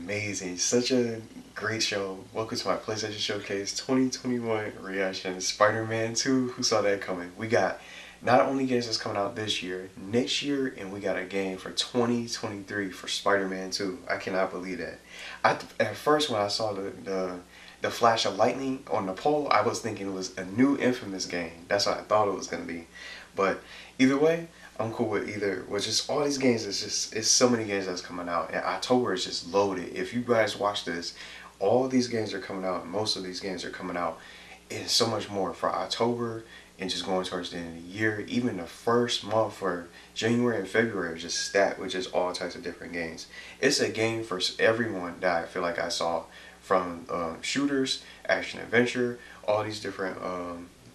amazing. Such a great show. Welcome to my PlayStation Showcase 2021 reaction. Spider-Man 2, who saw that coming? We got not only games that's coming out this year, next year, and we got a game for 2023 for Spider-Man 2. I cannot believe that. At first when I saw the flash of lightning on the pole, I was thinking it was a new Infamous game. That's what I thought it was going to be. But either way, I'm cool with either. With just all these games, it's so many games that's coming out. And October is just loaded. If you guys watch this, all these games are coming out. Most of these games are coming out. And so much more for October and just going towards the end of the year. Even the first month for January and February are just stacked with just all types of different games. It's a game for everyone that I feel like I saw, from shooters, action adventure, all these different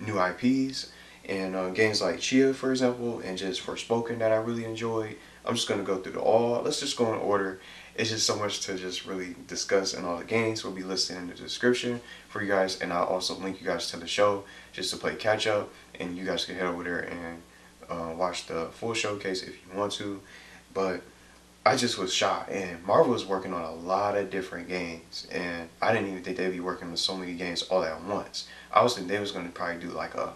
new IPs, and games like Tchia, for example, and just Forspoken that I really enjoyed. I'm just going to go through let's just go in order. It's just so much to just really discuss, and all the games will be listed in the description for you guys, and I'll also link you guys to the show just to play catch up, and you guys can head over there and watch the full showcase if you want to. But I just was shocked, and Marvel is working on a lot of different games, and I didn't even think they'd be working on so many games all at once. I was thinking they was going to probably do like a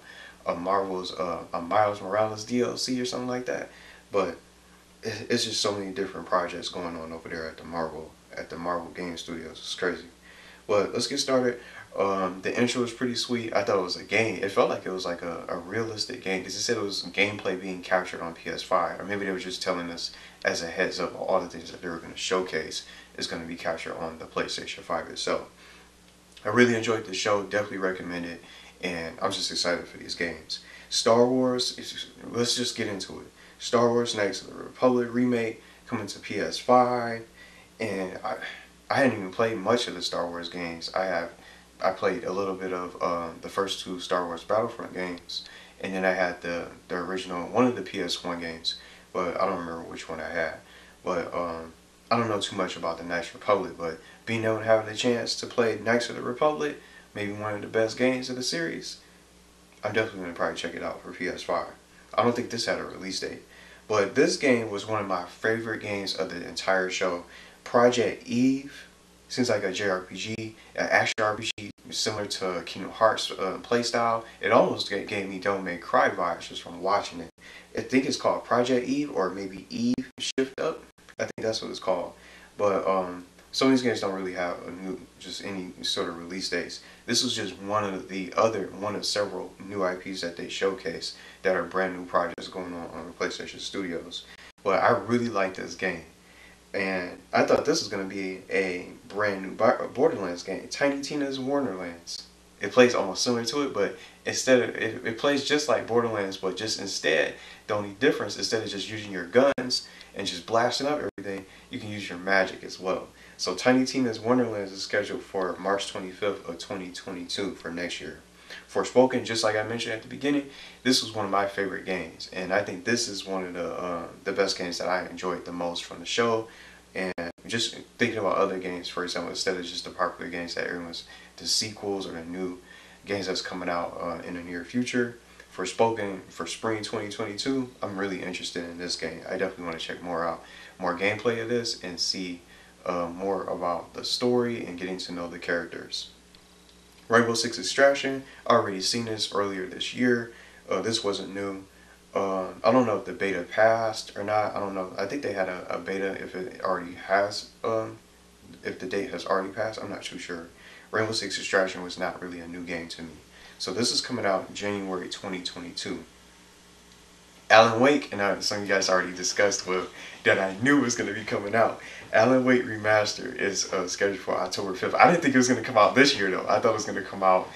Marvel's a Miles Morales DLC or something like that, but it's just so many different projects going on over there at the Marvel Game Studios. It's crazy. But let's get started. The intro was pretty sweet. I thought it was a game. It felt like it was like a realistic game, because it said it was gameplay being captured on PS5, or maybe they were just telling us as a heads up all the things that they were going to showcase is going to be captured on the PlayStation 5 itself. I really enjoyed the show. Definitely recommend it, and I'm just excited for these games. Star Wars. Let's just get into it. Star Wars Knights of the Republic remake coming to PS5, and I hadn't even played much of the Star Wars games. I played a little bit of the first two Star Wars Battlefront games, and then I had the original one of the PS1 games, but I don't remember which one I had. But I don't know too much about the Knights of the Republic, but being able to have the chance to play Knights of the Republic, maybe one of the best games of the series, I'm definitely going to probably check it out for PS5. I don't think this had a release date, but this game was one of my favorite games of the entire show. Project Eve seems like a JRPG, an action RPG similar to Kingdom Hearts playstyle. It almost gave me Devil May Cry vibes just from watching it. I think it's called Project Eve, or maybe Eve EveShiftUp. I think that's what it's called. But some of these games don't really have just any sort of release dates. This was just one of several new IPs that they showcased that are brand new projects going on the PlayStation Studios. But I really like this game, and I thought this was going to be a brand new Borderlands game. Tiny Tina's Wonderlands. It plays almost similar to it, but it plays just like Borderlands, but just instead, the only difference, instead of just using your guns and just blasting up everything, you can use your magic as well. So Tiny Tina's Wonderlands is scheduled for March 25th of 2022 for next year. Forspoken, just like I mentioned at the beginning, this was one of my favorite games, and I think this is one of the best games that I enjoyed the most from the show. And just thinking about other games, for example, instead of just the popular games that everyone's, the sequels or the new games that's coming out in the near future, Forspoken for spring 2022, I'm really interested in this game. I definitely want to check more gameplay of this, and see more about the story and getting to know the characters. Rainbow Six Extraction, I already seen this earlier this year. This wasn't new. I don't know if the beta passed or not. I don't know. I think they had a beta if it already has, if the date has already passed. I'm not too sure. Rainbow Six Extraction was not really a new game to me. So this is coming out January 2022. Alan Wake, and some of you guys already discussed that I knew was going to be coming out. Alan Wake Remastered is scheduled for October 5th. I didn't think it was going to come out this year though. I thought it was going to come out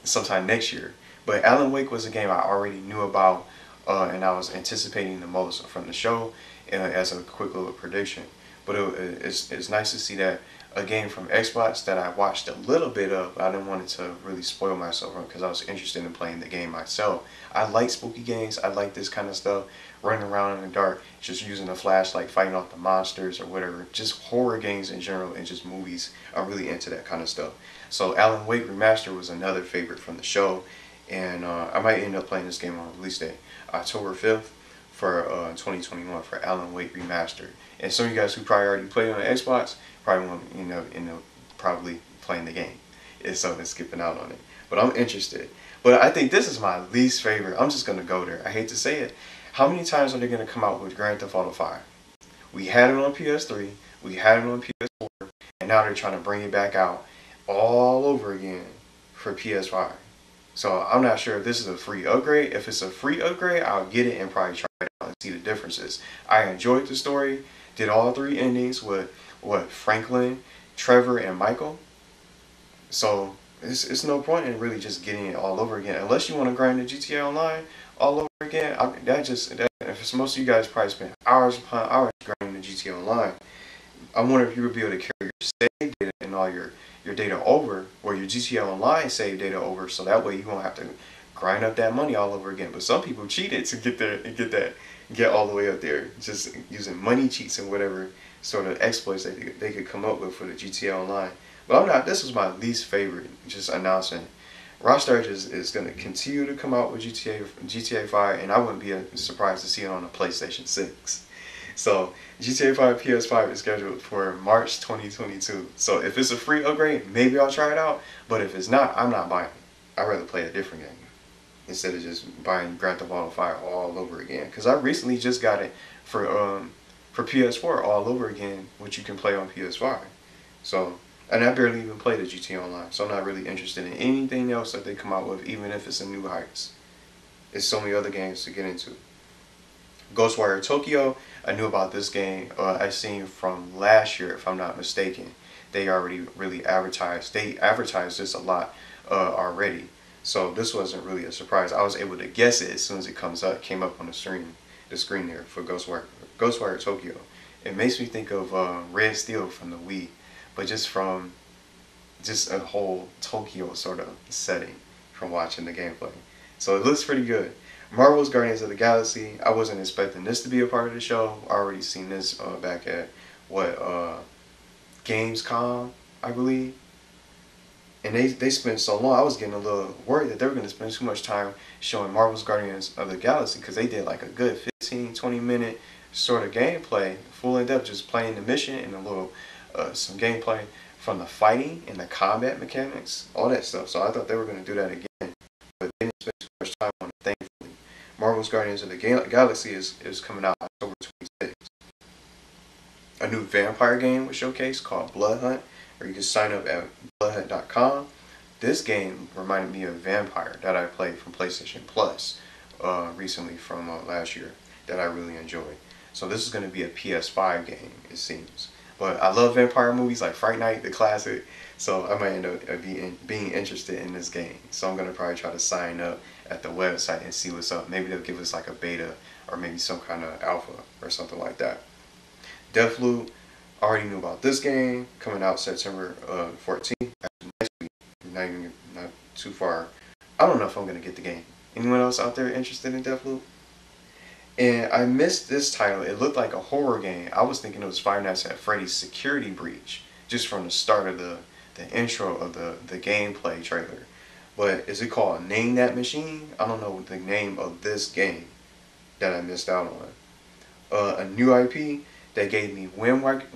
sometime next year. But Alan Wake was a game I already knew about, and I was anticipating the most from the show as a quick little prediction. But it's nice to see that a game from Xbox that I watched a little bit of. I didn't want it to really spoil myself because I was interested in playing the game myself. I like spooky games. I like this kind of stuff. Running around in the dark, just using a flashlight, fighting off the monsters or whatever. Just horror games in general, and just movies. I'm really into that kind of stuff. So Alan Wake Remastered was another favorite from the show. And I might end up playing this game on release day, October 5th for 2021 for Alan Wake Remastered. And some of you guys who probably already played on the Xbox probably won't, probably playing the game. And so they're skipping out on it. But I'm interested. But I think this is my least favorite. I'm just gonna go there. I hate to say it. How many times are they gonna come out with Grand Theft Auto 5? We had it on PS3, we had it on PS4, and now they're trying to bring it back out all over again for PS5. So I'm not sure if this is a free upgrade. If it's a free upgrade, I'll get it and probably try it out and see the differences. I enjoyed the story, did all 3 endings with Franklin, Trevor, and Michael. So it's no point in really just getting it all over again. Unless you want to grind the GTA Online all over again. If most of you guys probably spend hours upon hours grinding the GTA Online, I wonder if you would be able to carry your save data and all your data over, or your GTA Online save data over, so that way you won't have to grind up that money all over again. But some people cheated to get there and get all the way up there, just using money cheats and whatever sort of exploits they could come up with for the GTA Online. But I'm not. This was my least favorite. Just announcing, Rockstar is going to continue to come out with GTA 5, and I wouldn't be surprised to see it on a PlayStation 6. So GTA 5 PS5 is scheduled for March 2022. So if it's a free upgrade, maybe I'll try it out. But if it's not, I'm not buying it. I'd rather play a different game instead of just buying Grand Theft Auto 5 all over again. Because I recently just got it for PS4 all over again, which you can play on PS5. So, and I barely even play the GTA Online, so I'm not really interested in anything else that they come out with, even if it's a New Heights. There's so many other games to get into. Ghostwire Tokyo, I knew about this game. I seen from last year, if I'm not mistaken. They already really advertised. They advertised this a lot already, so this wasn't really a surprise. I was able to guess it as soon as it came up on the screen there for Ghostwire Tokyo. It makes me think of Red Steel from the Wii, but just from a whole Tokyo sort of setting from watching the gameplay. So it looks pretty good. Marvel's Guardians of the Galaxy, I wasn't expecting this to be a part of the show. I already seen this back at Gamescom, I believe. And they spent so long, I was getting a little worried that they were going to spend too much time showing Marvel's Guardians of the Galaxy, because they did like a good 15-20 minute sort of gameplay, full in depth, just playing the mission and a little some gameplay from the fighting and the combat mechanics, all that stuff. So I thought they were going to do that again, but they didn't spend too much time on it, thankfully. Marvel's Guardians of the Galaxy is coming out October 26th. A new vampire game was showcased called Blood Hunt, where you can sign up at bloodhunt.com. This game reminded me of Vampire that I played from PlayStation Plus recently from last year that I really enjoyed. So this is going to be a PS5 game, it seems. But I love vampire movies like Fright Night, the classic, so I might end up being interested in this game. So I'm going to probably try to sign up at the website and see what's up. Maybe they'll give us like a beta or maybe some kind of alpha or something like that. Deathloop, already knew about this game, coming out September 14th. Next week, not too far. I don't know if I'm going to get the game. Anyone else out there interested in Deathloop? And I missed this title. It looked like a horror game. I was thinking it was Five Nights at Freddy's Security Breach, just from the start of the intro of the gameplay trailer. But is it called Name That Machine? I don't know the name of this game that I missed out on. A new IP that gave me Wind Waker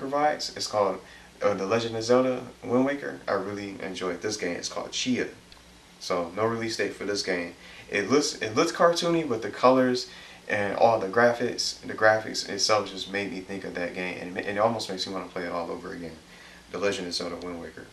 vibes. It's called The Legend of Zelda Wind Waker. I really enjoyed this game. It's called Tchia. So no release date for this game. It looks cartoony, but the colors and all the graphics itself just made me think of that game, and it almost makes me want to play it all over again. The Legend of Zelda Wind Waker.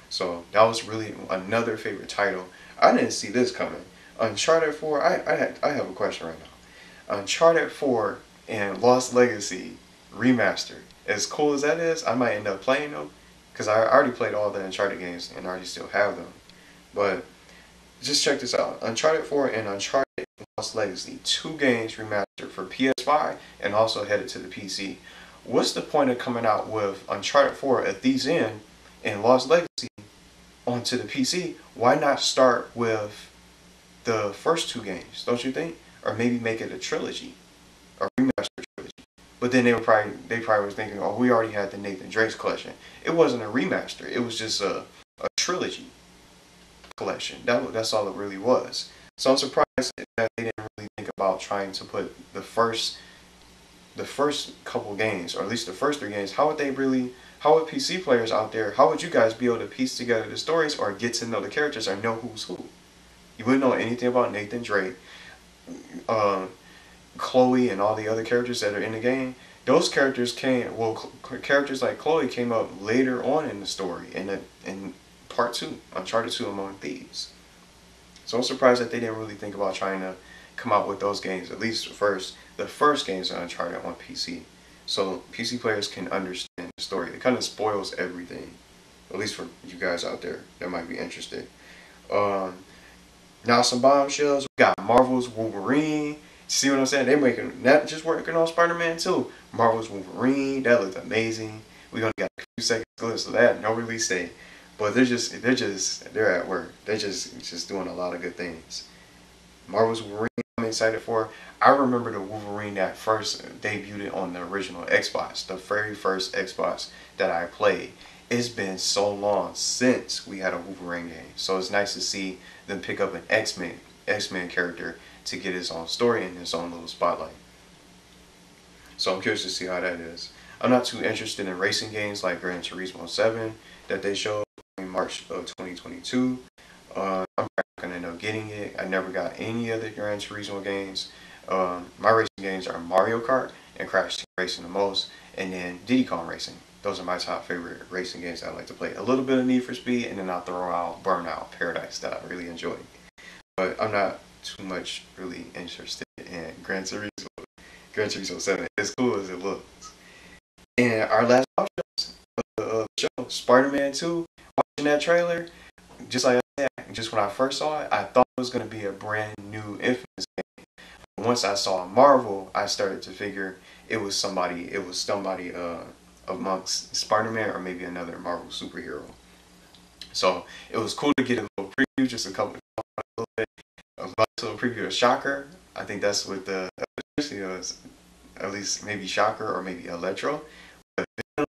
So that was really another favorite title. I didn't see this coming. Uncharted 4. I have a question right now. Uncharted 4 and Lost Legacy Remastered. As cool as that is, I might end up playing them, because I already played all the Uncharted games and I already still have them. But just check this out. Uncharted 4 and Uncharted Lost Legacy, 2 games remastered for PS5 and also headed to the PC. What's the point of coming out with Uncharted 4 at these end and Lost Legacy onto the PC? Why not start with the first 2 games, don't you think? Or maybe make it a trilogy, or remaster trilogy. But then they probably was thinking, oh, we already had the Nathan Drake's collection. It wasn't a remaster. It was just a trilogy collection. That's all it really was. So I'm surprised that they didn't really think about trying to put the first couple games, or at least the first 3 games, how would PC players out there, how would you guys be able to piece together the stories or get to know the characters or know who's who? You wouldn't know anything about Nathan Drake, Chloe, and all the other characters that are in the game. Those characters characters like Chloe came up later on in the story, in part 2, Uncharted 2 Among Thieves. So I'm surprised that they didn't really think about trying to come out with those games, at least the first games of Uncharted on PC. So PC players can understand the story. It kind of spoils everything, at least for you guys out there that might be interested. Now some bombshells. We got Marvel's Wolverine. See what I'm saying? They're not just working on Spider-Man 2. Marvel's Wolverine, that looked amazing. We only got a few seconds glimpse of that, no release date. But they're at work. They're just doing a lot of good things. Marvel's Wolverine, I'm excited for. I remember the Wolverine that first debuted on the original Xbox, the very first Xbox that I played. It's been so long since we had a Wolverine game, so it's nice to see them pick up an X-Men character to get his own story and his own little spotlight. So I'm curious to see how that is. I'm not too interested in racing games like Gran Turismo 7 that they showed in March of 2022. I'm not gonna end up getting it. I never got any of the Gran Turismo games. My racing games are Mario Kart and Crash Team Racing the most, and then Diddy Kong Racing. Those are my top favorite racing games that I like to play. A little bit of Need for Speed, and then I'll throw out Burnout Paradise that I really enjoy. But I'm not too much really interested in Gran Turismo. Gran Turismo 7, as cool as it looks. And our last options of the show, Spider-Man 2, watching that trailer, just like I said, just when I first saw it, I thought it was going to be a brand new Infamous game. But once I saw Marvel, I started to figure it was somebody amongst Spider-Man or maybe another Marvel superhero. So it was cool to get a little preview, just a little bit, a little preview of Shocker. I think that's what the was, at least maybe Shocker or maybe Electro. But Venom,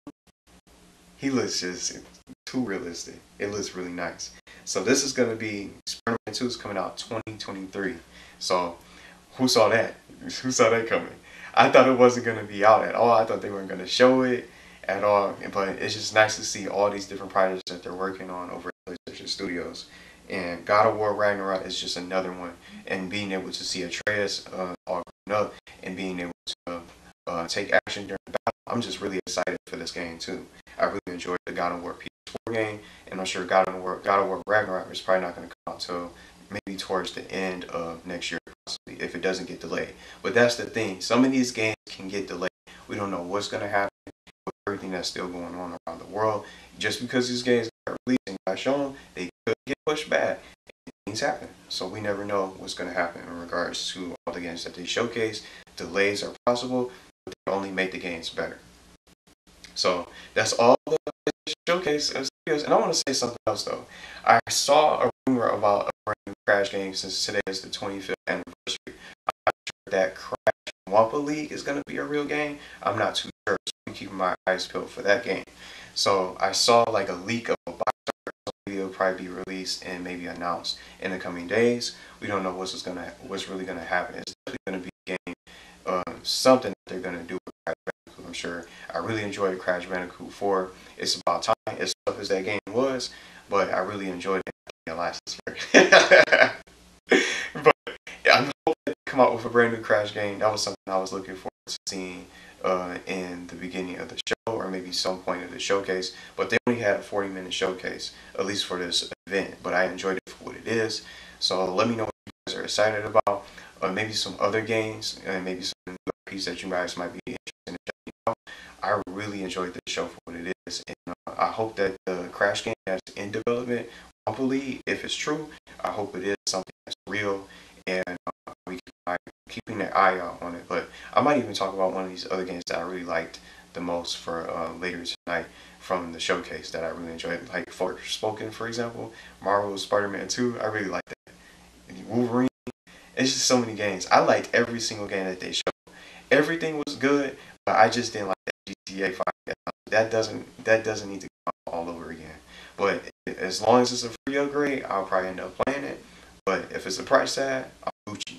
he looks just too realistic. It looks really nice. So this is going to be, Spider-Man 2 is coming out 2023. So who saw that? Who saw that coming? I thought it wasn't going to be out at all. I thought they weren't going to show it at all. But it's just nice to see all these different projects that they're working on over at PlayStation Studios. And God of War Ragnarok is just another one. And being able to see Atreus all grown up and being able to take action during battle, I'm just really excited for this game too. I really enjoyed the God of War PS4 game, and I'm sure God of War Ragnarok is probably not going to come out until maybe towards the end of next year, possibly, if it doesn't get delayed. But that's the thing. Some of these games can get delayed. We don't know what's going to happen with everything that's still going on around the world. Just because these games got released and got shown, they could get pushed back. Things happen. So we never know what's going to happen in regards to all the games that they showcase. Delays are possible, but they only make the games better. So that's all the showcase of studios. And I want to say something else though. I saw a rumor about a brand new Crash game since today is the 25th anniversary. I'm not sure that Crash Wampa League is going to be a real game. I'm not too sure, so I'm keeping my eyes peeled for that game. So I saw like a leak of a box art. So maybe it'll probably be released and maybe announced in the coming days. We don't know what's really going to happen. It's definitely going to be a game, something that they're going to do with Crash Bandicoot, I'm sure. I really enjoyed Crash Bandicoot 4. It's about time, as tough as that game was, but I really enjoyed it. But yeah, I'm hoping they come out with a brand new Crash game. That was something I was looking forward to seeing in the beginning of the show, or maybe some point of the showcase. But they only had a 40-minute showcase, at least for this event. But I enjoyed it for what it is. So let me know what you guys are excited about. Maybe some other games, and maybe some new IPs that you guys might be interested in checking out. I really enjoyed the show for what it is, and I hope that the Crash game that's in development, hopefully, if it's true, I hope it is something that's real, and we can keeping an eye out on it. But I might even talk about one of these other games that I really liked the most for later tonight from the showcase that I really enjoyed, like Forspoken, for example, Marvel's Spider-Man 2. I really liked that. And Wolverine. It's just so many games. I liked every single game that they showed. Everything was good, but I just didn't like that GTA 5. That doesn't need to come out all over again. But as long as it's a free upgrade, I'll probably end up playing it. But if it's a price tag, I'm Gucci.